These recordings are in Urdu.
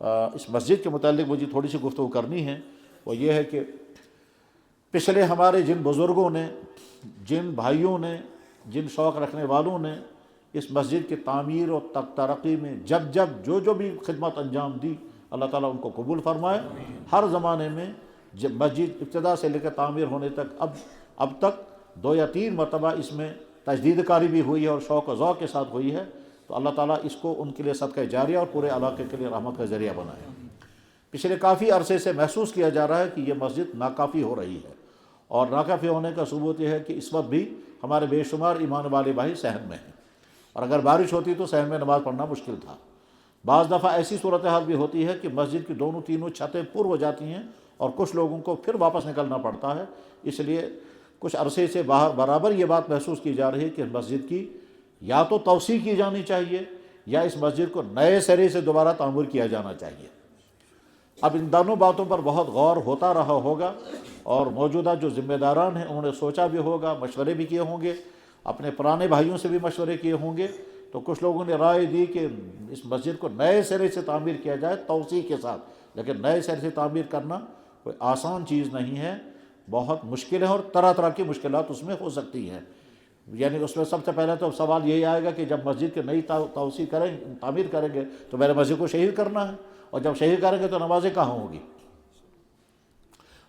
اس مسجد کے متعلق مجھے تھوڑی سی گفتگو کرنی ہے، وہ یہ ہے کہ پچھلے ہمارے جن بزرگوں نے، جن بھائیوں نے، جن شوق رکھنے والوں نے اس مسجد کی تعمیر اور ترقی میں جب جو بھی خدمت انجام دی، اللہ تعالیٰ ان کو قبول فرمائے۔ ہر زمانے میں جب مسجد ابتدا سے لے کر تعمیر ہونے تک اب تک 2 یا 3 مرتبہ اس میں تجدید کاری بھی ہوئی ہے اور شوق و ذوق کے ساتھ ہوئی ہے، تو اللہ تعالیٰ اس کو ان کے لیے صدقہ جاریہ اور پورے علاقے کے لیے رحمت کا ذریعہ بنائے۔ پچھلے کافی عرصے سے محسوس کیا جا رہا ہے کہ یہ مسجد ناکافی ہو رہی ہے، اور ناکافی ہونے کا ثبوت یہ ہے کہ اس وقت بھی ہمارے بے شمار ایمان والے بھائی صحن میں ہیں، اور اگر بارش ہوتی تو صحن میں نماز پڑھنا مشکل تھا۔ بعض دفعہ ایسی صورتحال بھی ہوتی ہے کہ مسجد کی دونوں تینوں چھتیں پر ہو جاتی ہیں اور کچھ لوگوں کو پھر واپس نکلنا پڑتا ہے۔ اس لیے کچھ عرصے سے برابر یہ بات محسوس کی جا رہی ہے کہ مسجد کی یا تو توسیع کی جانی چاہیے یا اس مسجد کو نئے سرے سے دوبارہ تعمیر کیا جانا چاہیے۔ اب ان دونوں باتوں پر بہت غور ہوتا رہا ہوگا، اور موجودہ جو ذمہ داران ہیں انہوں نے سوچا بھی ہوگا، مشورے بھی کیے ہوں گے، اپنے پرانے بھائیوں سے بھی مشورے کیے ہوں گے، تو کچھ لوگوں نے رائے دی کہ اس مسجد کو نئے سرے سے تعمیر کیا جائے توسیع کے ساتھ۔ لیکن نئے سرے سے تعمیر کرنا کوئی آسان چیز نہیں ہے، بہت مشکل ہے، اور طرح طرح کی مشکلات اس میں ہو سکتی ہیں۔ یعنی اس میں سب سے پہلے تو سوال یہی آئے گا کہ جب مسجد کی نئی تعمیر کریں گے تو میرے مسجد کو شہید کرنا ہے، اور جب شہید کریں گے تو نمازیں کہاں ہوگی؟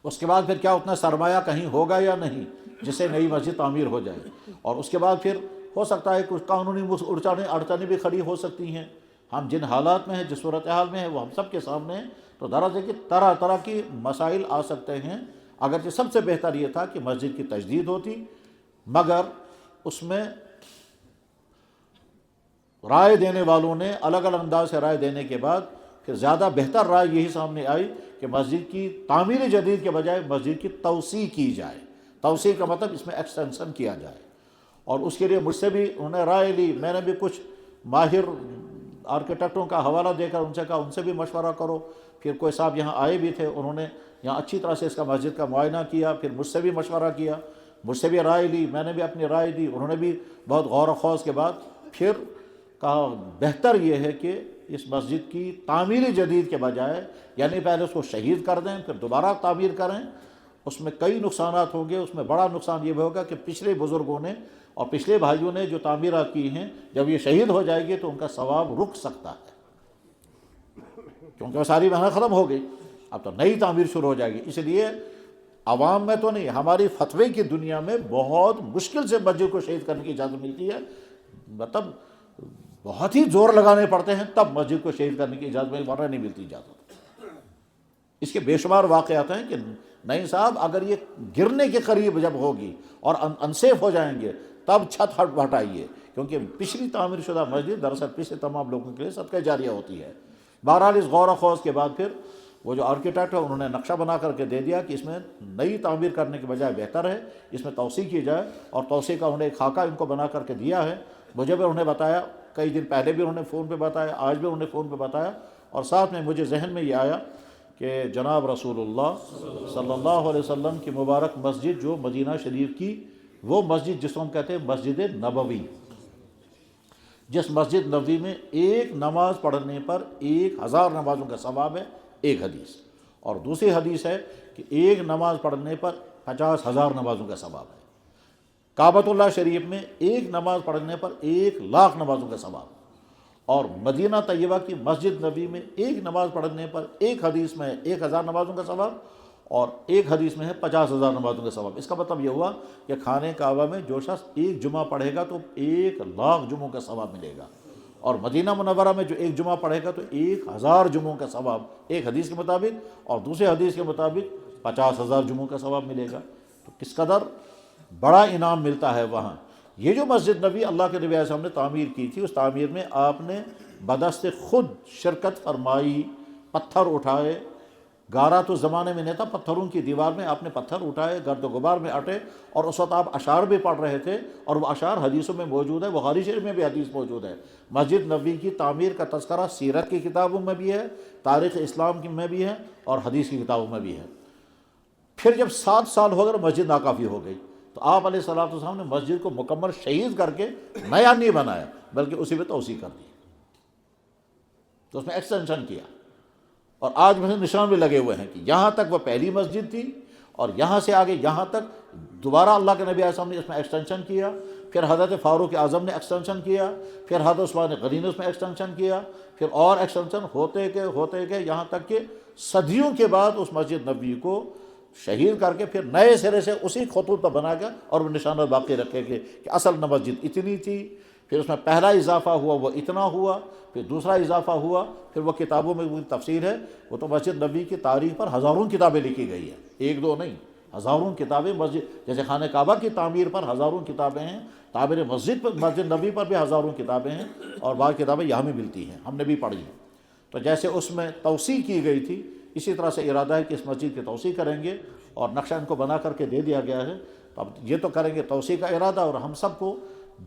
اس کے بعد پھر کیا اتنا سرمایہ کہیں ہوگا یا نہیں جس سے نئی مسجد تعمیر ہو جائے؟ اور اس کے بعد پھر ہو سکتا ہے کچھ قانونی اڑچنیں بھی کھڑی ہو سکتی ہیں۔ ہم جن حالات میں ہیں، جس صورتحال میں ہیں، وہ ہم سب کے سامنے ہیں، تو دراصل کہ طرح طرح کی مسائل آ سکتے ہیں۔ اگرچہ سب سے بہتر یہ تھا کہ مسجد کی تجدید ہوتی، مگر اس میں رائے دینے والوں نے الگ الگ انداز سے رائے دینے کے بعد پھر زیادہ بہتر رائے یہی سامنے آئی کہ مسجد کی تعمیر جدید کے بجائے مسجد کی توسیع کی جائے۔ توسیع کا مطلب اس میں ایکسٹینشن کیا جائے، اور اس کے لیے مجھ سے بھی انہوں نے رائے لی۔ میں نے بھی کچھ ماہر آرکیٹیکٹوں کا حوالہ دے کر ان سے کہا ان سے بھی مشورہ کرو۔ پھر کوئی صاحب یہاں آئے بھی تھے، انہوں نے یہاں اچھی طرح سے اس کا مسجد کا معائنہ کیا، پھر مجھ سے بھی مشورہ کیا، مجھ سے بھی رائے لی، میں نے بھی اپنی رائے دی، انہوں نے بھی بہت غور و خوض کے بعد پھر کہا بہتر یہ ہے کہ اس مسجد کی تعمیر جدید کے بجائے، یعنی پہلے اس کو شہید کر دیں پھر دوبارہ تعمیر کریں۔ اس میں کئی نقصانات ہوں گے۔ اس میں بڑا نقصان یہ بھی ہوگا کہ پچھلے بزرگوں نے اور پچھلے بھائیوں نے جو تعمیرات کی ہیں، جب یہ شہید ہو جائے گی تو ان کا ثواب رک سکتا ہے، کیونکہ وہ ساری محنت ختم ہو گئی، اب تو نئی تعمیر شروع ہو جائے گی۔ اس لیے عوام میں تو نہیں، ہماری فتوے کی دنیا میں بہت مشکل سے مسجد کو شہید کرنے کی اجازت ملتی ہے، مطلب بہت ہی زور لگانے پڑتے ہیں تب مسجد کو شہید کرنے کی اجازت ورنہ نہیں ملتی اجازت۔ اس کے بے شمار واقعات ہیں کہ نہیں صاحب اگر یہ گرنے کے قریب جب ہوگی اور انسیف ہو جائیں گے تب چھت ہٹائیے، کیونکہ پچھلی تعمیر شدہ مسجد دراصل پچھلے تمام لوگوں کے لیے صدقہ جاریہ ہوتی ہے۔ بہرحال اس غور و خوض کے بعد پھر وہ جو آرکیٹیکٹ ہے انہوں نے نقشہ بنا کر کے دے دیا کہ اس میں نئی تعمیر کرنے کے بجائے بہتر ہے اس میں توسیع کی جائے، اور توسیع کا انہوں نے ایک خاکہ ان کو بنا کر کے دیا ہے۔ مجھے بھی انہوں نے بتایا، کئی دن پہلے بھی انہوں نے فون پہ بتایا، آج بھی انہوں نے فون پہ بتایا، اور ساتھ میں مجھے ذہن میں یہ آیا کہ جناب رسول اللہ صلی اللہ علیہ وسلم کی مبارک مسجد جو مدینہ شریف کی، وہ مسجد جس کو ہم کہتے ہیں مسجد نبوی، جس مسجد نبوی میں ایک نماز پڑھنے پر 1000 نمازوں کا ثواب ہے، ایک حدیث، اور دوسری حدیث ہے کہ ایک نماز پڑھنے پر 50,000 نمازوں کا ثواب ہے۔ کعبۃ اللہ شریف میں ایک نماز پڑھنے پر 1,00,000 نمازوں کا ثواب، اور مدینہ طیبہ کی مسجد نبی میں ایک نماز پڑھنے پر ایک حدیث میں ہے 1000 نمازوں کا ثواب، اور ایک حدیث میں ہے 50,000 نمازوں کا ثواب۔ اس کا مطلب یہ ہوا کہ خانہ کعبہ میں جو شخص ایک جمعہ پڑھے گا تو 1,00,000 جمعوں کا ثواب ملے گا، اور مدینہ منورہ میں جو ایک جمعہ پڑھے گا تو 1,000 جمعوں کا ثواب ایک حدیث کے مطابق، اور دوسرے حدیث کے مطابق 50,000 جمعوں کا ثواب ملے گا۔ تو کس قدر بڑا انعام ملتا ہے وہاں۔ یہ جو مسجد نبی اللہ کے نبی علیہ السلام نے تعمیر کی تھی، اس تعمیر میں آپ نے بدست خود شرکت فرمائی، پتھر اٹھائے، گارا تو زمانے میں نہیں تھا، پتھروں کی دیوار میں آپ نے پتھر اٹھائے، گرد و غبار میں اٹے، اور اس وقت آپ اشعار بھی پڑھ رہے تھے، اور وہ اشعار حدیثوں میں موجود ہے، بخاری شریف میں بھی حدیث موجود ہے۔ مسجد نبوی کی تعمیر کا تذکرہ سیرت کی کتابوں میں بھی ہے، تاریخ اسلام میں بھی ہے، اور حدیث کی کتابوں میں بھی ہے۔ پھر جب 7 سال ہو گئے مسجد ناکافی ہو گئی، تو آپ علیہ الصلوۃ والسلام نے مسجد کو مکمل شہید کر کے نیا نہیں بنایا، بلکہ اسی میں توسیع کر دی، تو اس میں ایکسٹینشن کیا۔ اور آج میں نشان بھی لگے ہوئے ہیں کہ یہاں تک وہ پہلی مسجد تھی اور یہاں سے آگے یہاں تک دوبارہ اللہ کے نبی علیہ السلام نے اس میں ایکسٹینشن کیا، پھر حضرت فاروق اعظم نے ایکسٹینشن کیا، پھر حضرت عثمان غنی نے اس میں ایکسٹینشن کیا، پھر اور ایکسٹینشن ہوتے گئے یہاں تک کہ صدیوں کے بعد اس مسجد نبوی کو شہید کر کے پھر نئے سرے سے اسی خطوط پر بنا گیا اور وہ نشانات باقی رکھے گئے کہ اصل مسجد اتنی تھی، پھر اس میں پہلا اضافہ ہوا وہ اتنا ہوا، پھر دوسرا اضافہ ہوا، پھر وہ کتابوں میں وہ تفسیر ہے، وہ تو مسجد نبوی کی تاریخ پر ہزاروں کتابیں لکھی گئی ہیں، ایک دو نہیں، ہزاروں کتابیں مسجد، جیسے خانہ کعبہ کی تعمیر پر ہزاروں کتابیں ہیں، تعمیر مسجد پر، مسجد نبوی پر بھی ہزاروں کتابیں ہیں، اور بعض کتابیں یہاں بھی ملتی ہیں، ہم نے بھی پڑھی ہیں۔ تو جیسے اس میں توسیع کی گئی تھی، اسی طرح سے ارادہ ہے کہ اس مسجد کی توسیع کریں گے، اور نقشہ ان کو بنا کر کے دے دیا گیا ہے۔ تو اب یہ تو کریں گے توسیع کا ارادہ، اور ہم سب کو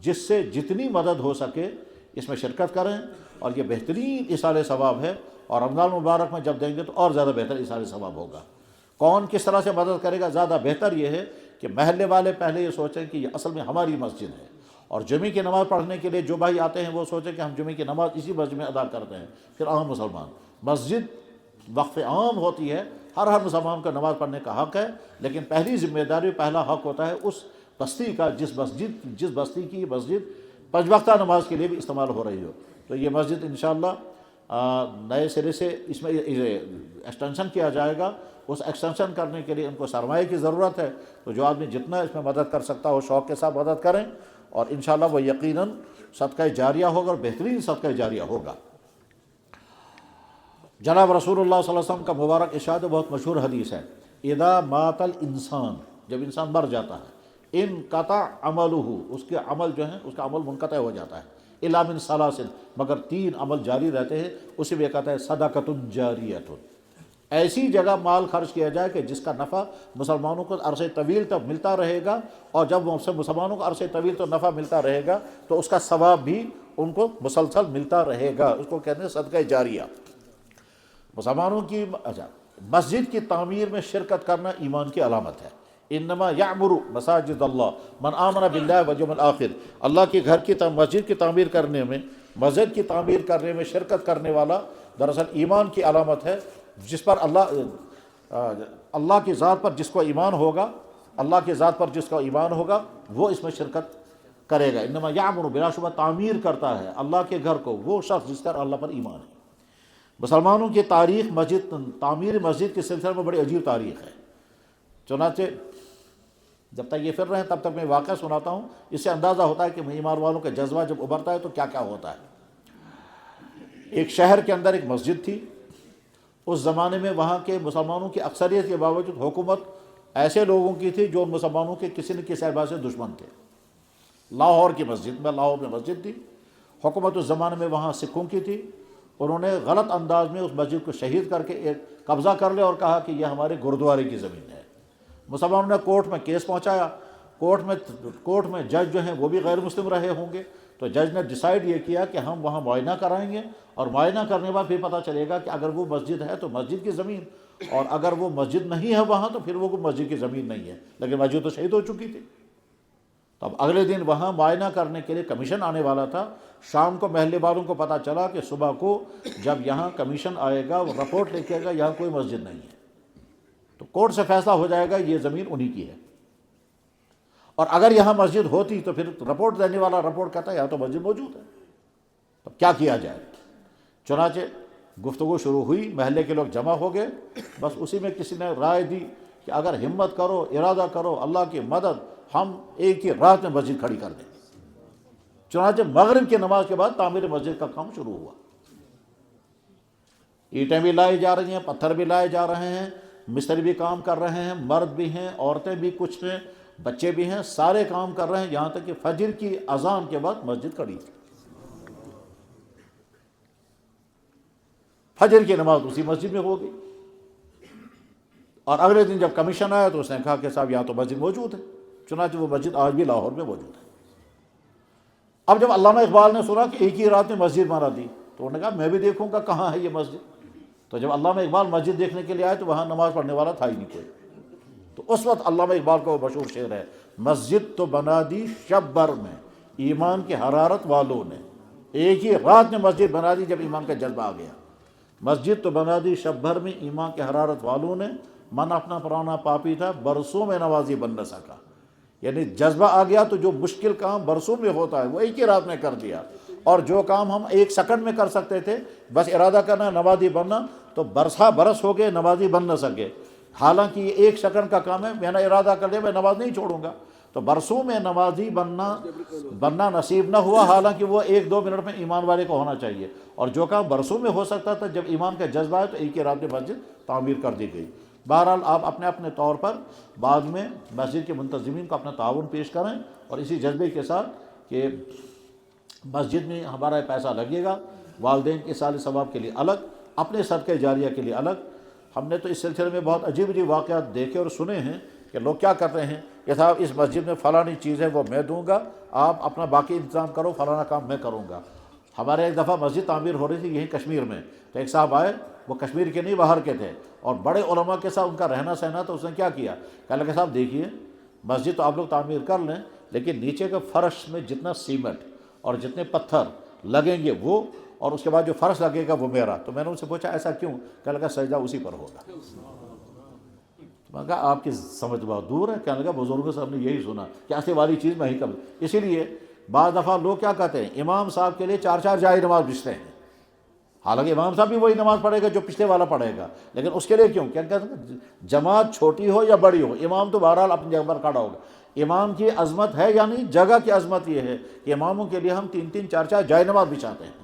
جس سے جتنی مدد ہو سکے اس میں شرکت کریں، اور یہ بہترین ایصال ثواب ہے، اور رمضان مبارک میں جب دیں گے تو اور زیادہ بہتر ایصال ثواب ہوگا۔ کون کس طرح سے مدد کرے گا؟ زیادہ بہتر یہ ہے کہ محلے والے پہلے یہ سوچیں کہ یہ اصل میں ہماری مسجد ہے، اور جمعے کی نماز پڑھنے کے لیے جو بھائی آتے ہیں وہ سوچیں کہ ہم جمعے کی نماز اسی مسجد میں ادا کرتے ہیں۔ پھر عام مسلمان، مسجد وقف عام ہوتی ہے، ہر مسلمان کو نماز پڑھنے کا حق ہے، لیکن پہلی ذمہ داری، پہلا حق ہوتا ہے اس بستی کا جس بستی کی مسجد 5 وقتہ نماز کے لیے بھی استعمال ہو رہی ہو۔ تو یہ مسجد انشاءاللہ نئے سرے سے اس میں ایکسٹینشن کیا جائے گا۔ اس ایکسٹینشن کرنے کے لیے ان کو سرمایہ کی ضرورت ہے، تو جو آدمی جتنا اس میں مدد کر سکتا ہو شوق کے ساتھ مدد کریں، اور انشاءاللہ وہ یقیناً صدقہ جاریہ ہوگا، اور بہترین صدقہ جاریہ ہوگا۔ جناب رسول اللہ صلی اللہ علیہ وسلم کا مبارک ارشاد بہت مشہور حدیث ہے، اذا مات الانسان، جب انسان مر جاتا ہے، انقطع عملہ، اس کے عمل جو ہیں اس کا عمل منقطع ہو جاتا ہے، الا من ثلاث، مگر 3 عمل جاری رہتے ہیں، اسی میں کہتا ہے صدقۃ جاریۃ، ایسی جگہ مال خرچ کیا جائے کہ جس کا نفع مسلمانوں کو عرصے طویل تک ملتا رہے گا، اور جب مسلمانوں کو عرصے طویل تو نفع ملتا رہے گا تو اس کا ثواب بھی ان کو مسلسل ملتا رہے گا، اس کو کہتے ہیں صدقہ جاریہ۔ مسلمانوں کی مسجد کی تعمیر میں شرکت کرنا ایمان کی علامت ہے۔ انما یعمر مساجد اللہ من آمن باللہ والیوم الآخر، اللہ کے گھر کی مسجد کی تعمیر کرنے میں، مسجد کی تعمیر کرنے میں شرکت کرنے والا دراصل ایمان کی علامت ہے، جس پر اللہ کی ذات پر جس کو ایمان ہوگا، اللہ کی ذات پر جس کا ایمان ہوگا وہ اس میں شرکت کرے گا۔ انما یعمر، بلا شبہ تعمیر کرتا ہے اللہ کے گھر کو وہ شخص جس کا اللہ پر ایمان ہے۔ مسلمانوں کی تاریخ تعمیر مسجد کے سلسلے میں بڑی عجیب تاریخ ہے، چنانچہ جب تک یہ پھر رہے ہیں تب تک میں واقعہ سناتا ہوں، اس سے اندازہ ہوتا ہے کہ ایمان والوں کا جذبہ جب ابھرتا ہے تو کیا کیا ہوتا ہے۔ ایک شہر کے اندر ایک مسجد تھی، اس زمانے میں وہاں کے مسلمانوں کی اکثریت کے باوجود حکومت ایسے لوگوں کی تھی جو ان مسلمانوں کے کسی نہ کسی اعتبار سے دشمن تھے۔ لاہور کی مسجد میں، لاہور میں مسجد تھی، حکومت اس زمانے میں وہاں سکھوں کی تھی، انہوں نے غلط انداز میں اس مسجد کو شہید کر کے ایک قبضہ کر لیا اور کہا کہ یہ ہمارے گرودوارے کی زمین ہے۔ مسلمانوں نے کورٹ میں کیس پہنچایا، کورٹ میں جج جو ہیں وہ بھی غیر مسلم رہے ہوں گے، تو جج نے ڈیسائیڈ یہ کیا کہ ہم وہاں معائنہ کرائیں گے، اور معائنہ کرنے کے بعد پھر پتہ چلے گا کہ اگر وہ مسجد ہے تو مسجد کی زمین، اور اگر وہ مسجد نہیں ہے وہاں تو پھر وہ مسجد کی زمین نہیں ہے، لیکن مسجد تو شہید ہو چکی تھی۔ تو اب اگلے دن وہاں معائنہ کرنے کے لیے کمیشن آنے والا تھا، شام کو محلے والوں کو پتہ چلا کہ صبح کو جب یہاں کمیشن آئے گا وہ رپورٹ لے کے آئے گا یہاں کوئی مسجد نہیں ہے، تو کورٹ سے فیصلہ ہو جائے گا یہ زمین انہی کی ہے، اور اگر یہاں مسجد ہوتی تو پھر رپورٹ دینے والا رپورٹ کہتا ہے یہاں تو مسجد موجود ہے، تو کیا کیا جائے؟ چنانچہ گفتگو شروع ہوئی، محلے کے لوگ جمع ہو گئے، بس اسی میں کسی نے رائے دی کہ اگر ہمت کرو، ارادہ کرو، اللہ کی مدد، ہم ایک ہی رات میں مسجد کھڑی کر دیں۔ چنانچہ مغرب کی نماز کے بعد تعمیر مسجد کا کام شروع ہوا، اینٹیں بھی لائی جا رہی ہیں، پتھر بھی لائے جا رہے ہیں، مستری بھی کام کر رہے ہیں، مرد بھی ہیں، عورتیں بھی کچھ ہیں، بچے بھی ہیں، سارے کام کر رہے ہیں، یہاں تک کہ فجر کی اذان کے بعد مسجد کھڑی تھی۔ فجر کی نماز اسی مسجد میں ہو گئی، اور اگلے دن جب کمیشن آیا تو اس نے کہا کہ صاحب یہاں تو مسجد موجود ہے، چنانچہ وہ مسجد آج بھی لاہور میں موجود ہے۔ اب جب علامہ اقبال نے سنا کہ ایک ہی رات میں مسجد بنا دی تو انہوں نے کہا میں بھی دیکھوں گا کہاں ہے یہ مسجد، تو جب علامہ اقبال مسجد دیکھنے کے لیے آئے تو وہاں نماز پڑھنے والا تھا ہی نہیں کوئی، تو اس وقت علامہ اقبال کا وہ مشہور شعر ہے، مسجد تو بنا دی شب بھر میں ایمان کی حرارت والوں نے، ایک ہی رات میں مسجد بنا دی جب ایمان کا جذبہ آ گیا۔ مسجد تو بنا دی شب بھر میں ایمان کے حرارت والوں نے، من اپنا پرانا پاپی تھا برسوں میں نمازی بن نہ سکا۔ یعنی جذبہ آ گیا تو جو مشکل کام برسوں میں ہوتا ہے وہ ایک ہی رات میں کر دیا، اور جو کام ہم ایک سیکنڈ میں کر سکتے تھے، بس ارادہ کرنا نمازی بننا، تو برسا برس ہو گئے نمازی بن نہ سکے، حالانکہ یہ ایک سیکنڈ کا کام ہے، میں نے ارادہ کر لیا میں نماز نہیں چھوڑوں گا، تو برسوں میں نمازی بننا نصیب نہ ہوا، حالانکہ وہ 1-2 منٹ میں ایمان والے کو ہونا چاہیے، اور جو کام برسوں میں ہو سکتا تھا جب ایمان کا جذبہ ہے تو ایک ہی رات میں مسجد تعمیر کر دی گئی۔ بہرحال آپ اپنے اپنے طور پر بعد میں مسجد کے منتظمین کو اپنا تعاون پیش کریں، اور اسی جذبے کے ساتھ کہ مسجد میں ہمارا پیسہ لگے گا، والدین کے سال ثواب کے لیے الگ، اپنے صدقہ جاریہ کے لیے الگ۔ ہم نے تو اس سلسلے میں بہت عجیب عجیب واقعات دیکھے اور سنے ہیں کہ لوگ کیا کرتے ہیں کہ صاحب اس مسجد میں فلانی چیز ہے وہ میں دوں گا، آپ اپنا باقی انتظام کرو، فلانا کام میں کروں گا۔ ہمارے ایک دفعہ مسجد تعمیر ہو رہی تھی یہیں کشمیر میں، تو ایک صاحب آئے، وہ کشمیر کے نہیں باہر کے تھے، اور بڑے علماء کے ساتھ ان کا رہنا سہنا، تو اس نے کیا کیا، کہنے لگا صاحب دیکھیے مسجد تو آپ لوگ تعمیر کر لیں، لیکن نیچے کے فرش میں جتنا سیمنٹ اور جتنے پتھر لگیں گے وہ، اور اس کے بعد جو فرش لگے گا وہ میرا۔ تو میں نے ان سے پوچھا ایسا کیوں، کہنے لگا سجدہ اسی پر ہوگا۔ میں نے کہا آپ کی سمجھ بہت دور ہے، کہنے لگا بزرگوں سے ہم نے یہی سنا کہ ایسے والی چیز میں ہی قبل۔ اسی لیے بعض دفعہ لوگ کیا کہتے ہیں، امام صاحب کے لیے 4 جائے نماز بچتے ہیں، حالانکہ امام صاحب بھی وہی نماز پڑھے گا جو پچھلے والا پڑھے گا، لیکن اس کے لیے کیوں، کیا کہتے ہیں جماعت چھوٹی ہو یا بڑی ہو، امام تو بہرحال اپنی جگہ پر کھڑا ہوگا۔ امام کی عظمت ہے، یعنی جگہ کی عظمت یہ ہے کہ اماموں کے لیے ہم 3-3 4-4 جائے نماز بچھاتے ہیں۔